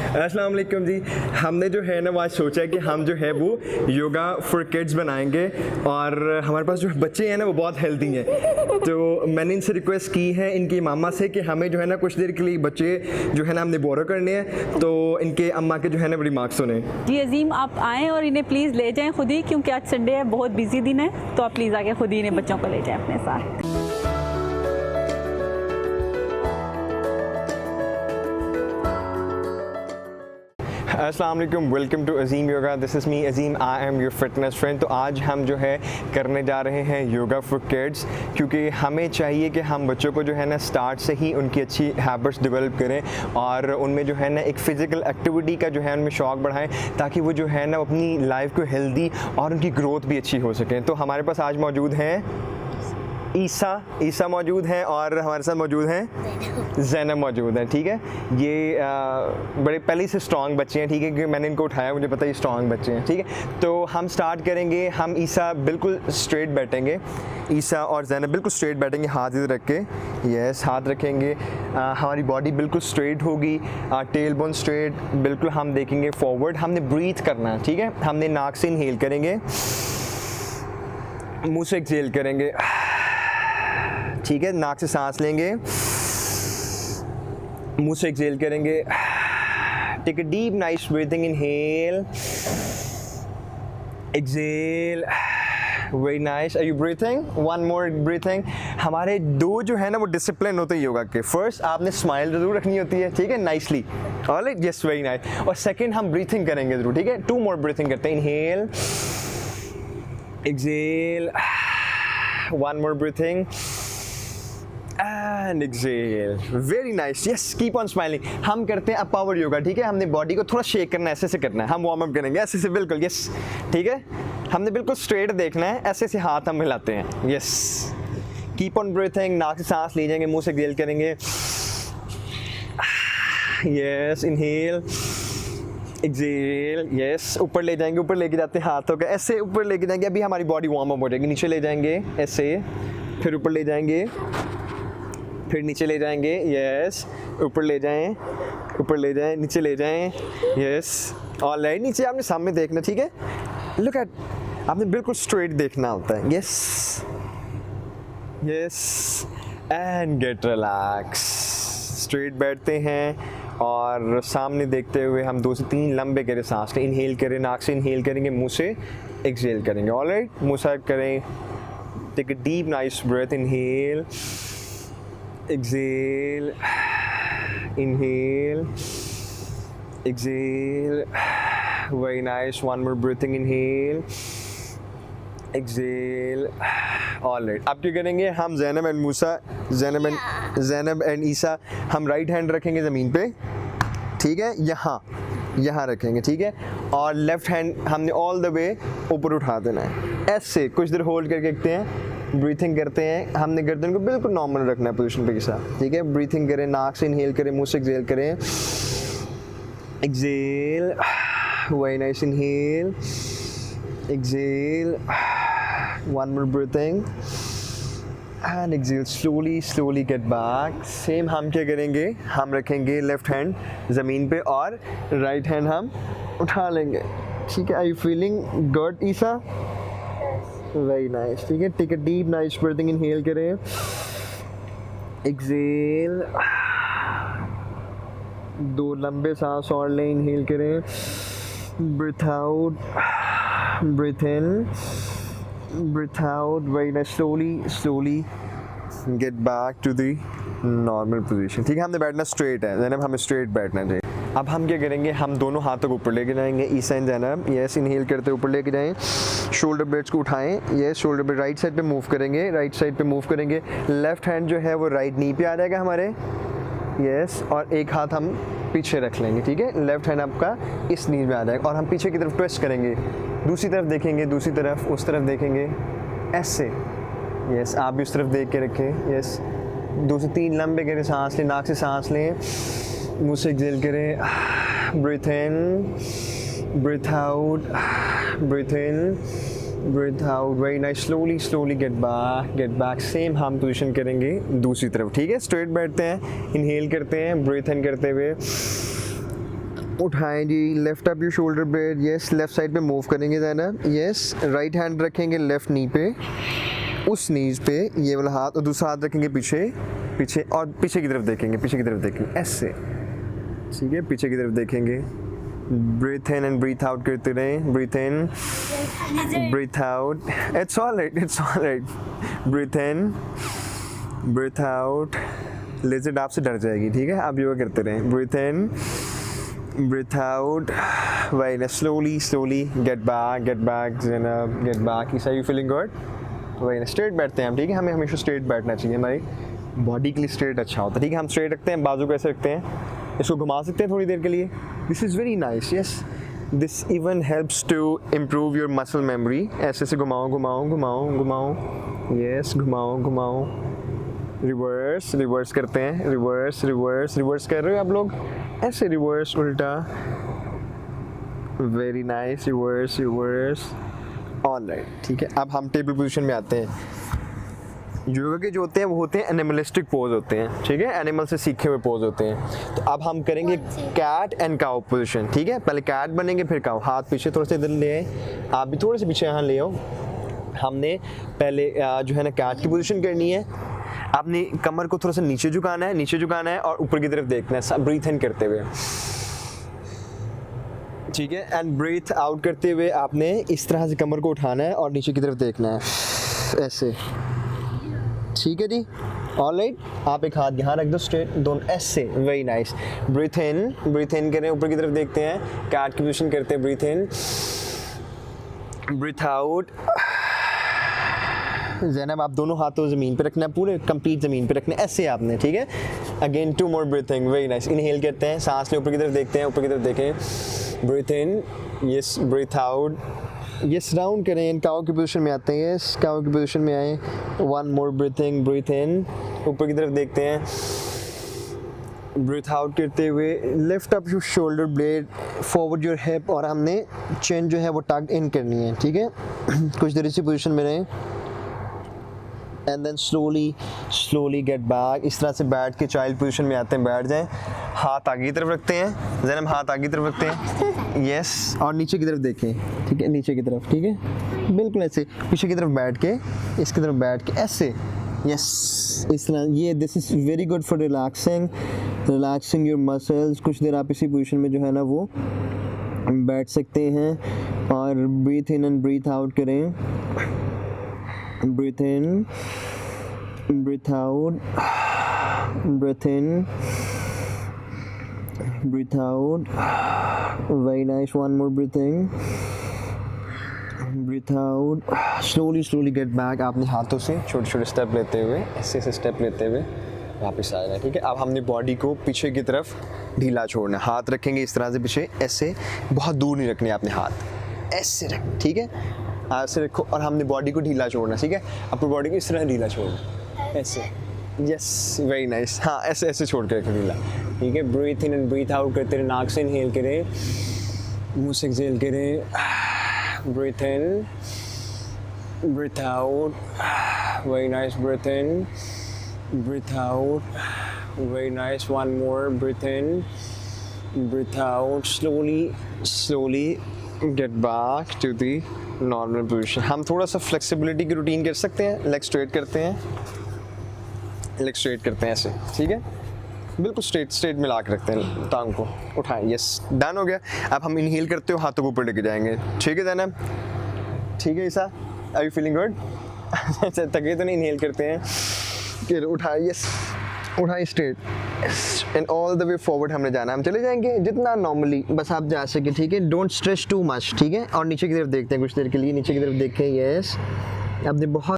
अस्सलाम वालेकुम जी। हमने जो है ना वो आज सोचा है कि हम जो है वो योगा फॉर किड्स बनाएंगे और हमारे पास जो बच्चे हैं ना वो बहुत हेल्दी हैं, तो मैंने इनसे रिक्वेस्ट की है इनकी मामा से कि हमें जो है ना कुछ देर के लिए बच्चे जो है ना हमने बोरो करने हैं, तो इनके अम्मा के जो है ना रिमार्क्स सुने। जी अजीम, आप आएँ और इन्हें प्लीज़ ले जाएँ खुद ही, क्योंकि आज संडे है, बहुत बिजी दिन है, तो आप प्लीज़ आके खुद ही इन्हें बच्चों को ले जाएँ अपने साथ। अस्सलाम वालेकुम, welcome to Azeem yoga. This is me Azeem, I am your fitness friend. तो आज हम जो है करने जा रहे हैं योगा फॉर किड्स, क्योंकि हमें चाहिए कि हम बच्चों को जो है ना स्टार्ट से ही उनकी अच्छी हैबिट्स डेवलप करें और उनमें जो है ना एक फ़िज़िकल एक्टिविटी का जो है उनमें शौक़ बढ़ाएं, ताकि वो जो है ना अपनी लाइफ को हेल्दी और उनकी ग्रोथ भी अच्छी हो सकें। तो हमारे पास आज मौजूद हैं ईसा मौजूद हैं और हमारे साथ मौजूद हैं ज़ैनब मौजूद हैं। ठीक है, ये बड़े पहले से स्ट्रॉन्ग बच्चे हैं। ठीक है, क्योंकि मैंने इनको उठाया, मुझे पता है ये स्ट्रॉन्ग बच्चे हैं। ठीक है, तो हम स्टार्ट करेंगे। हम ईसा बिल्कुल स्ट्रेट बैठेंगे, ईसा और ज़ैनब बिल्कुल स्ट्रेट बैठेंगे, हाथ इधर रख के। यस, हाथ रखेंगे, हमारी बॉडी बिल्कुल स्ट्रेट होगी, टेल बोन स्ट्रेट, बिल्कुल हम देखेंगे फॉरवर्ड। हमने ब्रीथ करना है। ठीक है, हमने नाक से इनहेल करेंगे, मुँह से एक्सहेल करेंगे। ठीक है, नाक से सांस लेंगे, मुंह से एक्सहेल करेंगे। Take a deep nice breathing, inhale, exhale, very nice. Are you breathing? One more breathing. हमारे दो जो है ना वो डिसिप्लिन होते हैं योगा के। फर्स्ट आपने स्माइल जरूर रखनी होती है, ठीक है, nicely, alright, yes, very nice. और सेकंड हम ब्रीथिंग करेंगे जरूर। ठीक है, टू मोर ब्रीथिंग करते हैं, inhale, exhale, one more breathing and exhale, very nice, yes, keep on smiling. हम करते हैं अब पावर योगा। ठीक है, हमने बॉडी को थोड़ा शेक करना है, ऐसे से करना है, हम वार्म अप करेंगे ऐसे से, बिल्कुल, यस। ठीक है, हमने बिल्कुल स्ट्रेट देखना है, ऐसे से हाथ हम हिलाते हैं, यस। कीप ऑन ब्रीथिंग, नाक से सांस ले जाएंगे, मुंह से एक्सहेल करेंगे, यस, इनहेल, एक्सहेल, यस। ऊपर ले जाएंगे, ऊपर लेके जाते हैं हाथों का, ऐसे ऊपर लेके जाएंगे। अभी हमारी बॉडी वार्म अप हो जाएगी। नीचे ले जाएंगे ऐसे, फिर ऊपर ले जाएंगे, फिर नीचे ले जाएंगे, यस, ऊपर ले जाएं, ऊपर ले जाएं, नीचे ले जाएं, यस, ऑलराइट। नीचे आपने सामने देखना, ठीक है, लुक एट, आपने बिल्कुल स्ट्रेट देखना होता है, yes, yes, and get relax. Straight बैठते हैं और सामने देखते हुए हम 2 से 3 लंबे गहरे सांस लें। इनहेल करें, नाक से इनहेल करेंगे, मुंह से एक्सहेल करेंगे, ऑलराइट। मुंह से करें, take a deep nice breath, inhale, exhale, inhale, exhale, very nice. One more breathing, inhale, exhale, all right. अब क्या करेंगे हम? ज़ैनब एंड ईसा, हम राइट हैंड रखेंगे ज़मीन पे, ठीक है, यहाँ रखेंगे, ठीक है, और लेफ्ट हैंड हमने ऑल द वे ऊपर उठा देना है, ऐसे कुछ देर होल्ड करके रखते हैं, ब्रीथिंग करते हैं। हमने गर्दन को बिल्कुल नॉर्मल रखना है पोजीशन पे के साथ, ठीक है। ब्रीथिंग करें, नाक से इनहेल करें, मुंह से एक्सहेल करें, exhale, very nice, inhale, exhale, one more breathing and exhale, slowly get back. Same हम क्या करेंगे, हम रखेंगे लेफ्ट हैंड ज़मीन पे और राइट हैंड हम उठा लेंगे, ठीक है। आई यू फीलिंग गुड ईसा? वेरी नाइस, ठीक है। Take a deep nice breathing, inhale करें, एक्सहेल, 2 लंबे सांस और लें, इनहेल करें, breathe out, breathe in, breathe out, very nice, slowly get back to the normal position, ठीक है। हमने बैठना स्ट्रेट है, ज़ैनब हमें स्ट्रेट बैठना चाहिए। अब हम क्या करेंगे, हम दोनों हाथों को ऊपर लेके जाएंगे, ईसा एंड ज़ैनब, यस, इनहेल करते ऊपर लेके जाएं, शोल्डर ब्लेड्स को उठाएं, yes, shoulder blade right side पे मूव करेंगे, राइट साइड पे मूव करेंगे। लेफ्ट हैंड जो है वो राइट नी पे आ जाएगा हमारे, यस, और एक हाथ हम पीछे रख लेंगे, ठीक है। लेफ्ट हैंड आपका इस नी में आ जाएगा और हम पीछे की तरफ ट्विस्ट करेंगे, दूसरी तरफ देखेंगे, दूसरी तरफ, उस तरफ देखेंगे, ऐसे, यस। आप भी उस तरफ देख के रखें, यस। 2 से 3 लंबे गहरे सांस लें, नाक से सांस लें, मुंह से एक्सहेल करें, breathe in, breathe out, breathe in, breathe out, very nice, slowly get back. Same हम पोजीशन करेंगे दूसरी तरफ, ठीक है। स्ट्रेट बैठते हैं, इनहेल करते हैं, ब्रीथ इन करते हुए, उठाएं जी, lift up your shoulder blade, yes, left side पे मूव करेंगे ज़ैनब, यस, राइट हैंड रखेंगे लेफ्ट नी पे, उस नीज पे ये वाला हाथ, और दूसरा हाथ रखेंगे पीछे पीछे, और पीछे की तरफ देखेंगे, पीछे की तरफ देखेंगे ऐसे, ठीक है, पीछे की तरफ देखेंगे। Breathe in and breathe out करते रहें, breathe in, breathe out, it's all right, it's all right, breathe in, breathe out. लेज़र्ड आपसे डर जाएगी, ठीक है, आप योगा करते रहें, breathe in, breathe out, very nice, slowly get back Zainab, get back। Isa, you feeling good? very nice, straight बैठते हैं हम, ठीक है, हमें हमेशा स्ट्रेट बैठना चाहिए, हमारी बॉडी के लिए स्ट्रेट अच्छा होता है, ठीक है, हम स्ट्रेट रखते हैं, बाजू कैसे रखते हैं, इसको घुमा सकते हैं थोड़ी देर के लिए, this is very nice, yes, this even helps to improve your muscle memory, ऐसे से घुमाओ घुमाओ घुमाओ घुमाओ, यस, घुमाओ घुमाओ, रिवर्स रिवर्स करते हैं, रिवर्स रिवर्स रिवर्स कर रहे हो आप लोग, ऐसे रिवर्स उल्टा, very nice, reverse reverse, all right, ठीक है। अब हम टेबल पोजीशन में आते हैं। योगा के जो होते हैं वो होते हैं एनिमलिस्टिक पोज होते हैं, ठीक है, एनिमल से सीखे हुए पोज होते हैं। तो अब हम करेंगे कैट एंड काउ पोजीशन, ठीक है, पहले कैट बनेंगे फिर काउ, हाथ पीछे थोड़े से इधर ले आए, आप भी थोड़े से पीछे यहाँ ले आओ। हमने पहले जो है ना कैट की पोजीशन करनी है, आपने कमर को थोड़ा सा नीचे झुकाना है, नीचे झुकाना है और ऊपर की तरफ देखना है, ब्रीथ इन करते हुए, ठीक है, एंड ब्रीथ आउट करते हुए आपने इस तरह से कमर को उठाना है और नीचे की तरफ देखना है, ऐसे, ठीक है जी, ऑल राइट। आप एक हाथ यहाँ रख दो स्ट्रेट, दोनों ऐसे, वेरी नाइस, ब्रीथ इन करें, ऊपर की तरफ देखते हैं, कैट की पोजीशन करते हैं, breathe in, breathe out. Zainab आप दोनों हाथों ज़मीन पे रखना है, पूरे कंप्लीट ज़मीन पे रखना है, ऐसे आपने, ठीक है, again 2 more breathing, very nice, inhale करते हैं, सांस ले, ऊपर की तरफ देखते हैं, ऊपर की तरफ देखें, breathe in, yes, breathe out, yes, round करें, इन काउ की पोजीशन में आते हैं, यस, काउ की पोजीशन में आए, 1 more ब्रीथिंग, ब्रीथ इन, ऊपर की तरफ देखते हैं, ब्रीथ आउट करते हुए lift up your shoulder blade, forward your hip, और हमने चेन जो है वो टग इन करनी है, ठीक है, कुछ देर इसी पोजीशन में रहें, and then slowly get back. इस तरह से बैठ के चाइल्ड पोजीशन में आते हैं, बैठ जाएं, हाथ आगे की तरफ रखते हैं, ज़ैनब हाथ आगे की तरफ रखते हैं, यस, और नीचे की तरफ देखें, ठीक है, नीचे की तरफ, ठीक है, बिल्कुल ऐसे पीछे की तरफ बैठ के, इसकी तरफ बैठ के ऐसे, यस, इस तरह, ये this is very good for relaxing your muscles. कुछ देर आप इसी पोजीशन में जो है ना वो बैठ सकते हैं, और breathe in and breathe out करें, breathe in, breathe out, breathe in, breathe out, very nice, one more breathing, breathe out, slowly get back। आपने हाथों से छोटे छोटे स्टेप लेते हुए, ऐसे स्टेप लेते हुए वापस आ जाना, ठीक है। अब हमने बॉडी को पीछे की तरफ ढीला छोड़ना, हाथ रखेंगे इस तरह से पीछे, ऐसे बहुत दूर नहीं रखने आपने हाथ, ऐसे रख, ठीक है, ऐसे रखो, और हमने बॉडी को ढीला छोड़ना, ठीक है, अपनी बॉडी को इस तरह ढीला छोड़ना, ऐसे, यस, वेरी नाइस, हाँ, ऐसे ऐसे छोड़ के रखो ढीला, ठीक है, breathe in and breathe out करते रहे, नाक से इनहेल करें, मुंह से एक्सहेल करें, breathe in, breathe out, very nice, breathe in, breathe out, very nice, one more, breathe in, breathe out, slowly get back to the normal position. हम थोड़ा सा फ्लेक्सिबिलिटी की रूटीन कर सकते हैं, लेग स्ट्रेट करते हैं, लेग स्ट्रेट करते हैं ऐसे, ठीक है, बिल्कुल स्ट्रेट मिला के रखते हैं, टांग को उठाएं, यस, डन हो गया। अब हम इनहेल करते हो, हाथों को ऊपर लेके जाएंगे, ठीक है ज़ैनब, ठीक है ईसा, आर यू फीलिंग गुड? अच्छा, थके तो नहीं, इनहेल करते हैं, फिर उठाए, यस, उठाए straight, and all the way forward हमने जाना, हम चले जाएंगे जितना नॉर्मली बस आप जा सके, ठीक है, डोंट स्ट्रेच टू मच, ठीक है, और नीचे की तरफ देखते हैं कुछ देर के लिए, नीचे की तरफ देखें, यस, आपने बहुत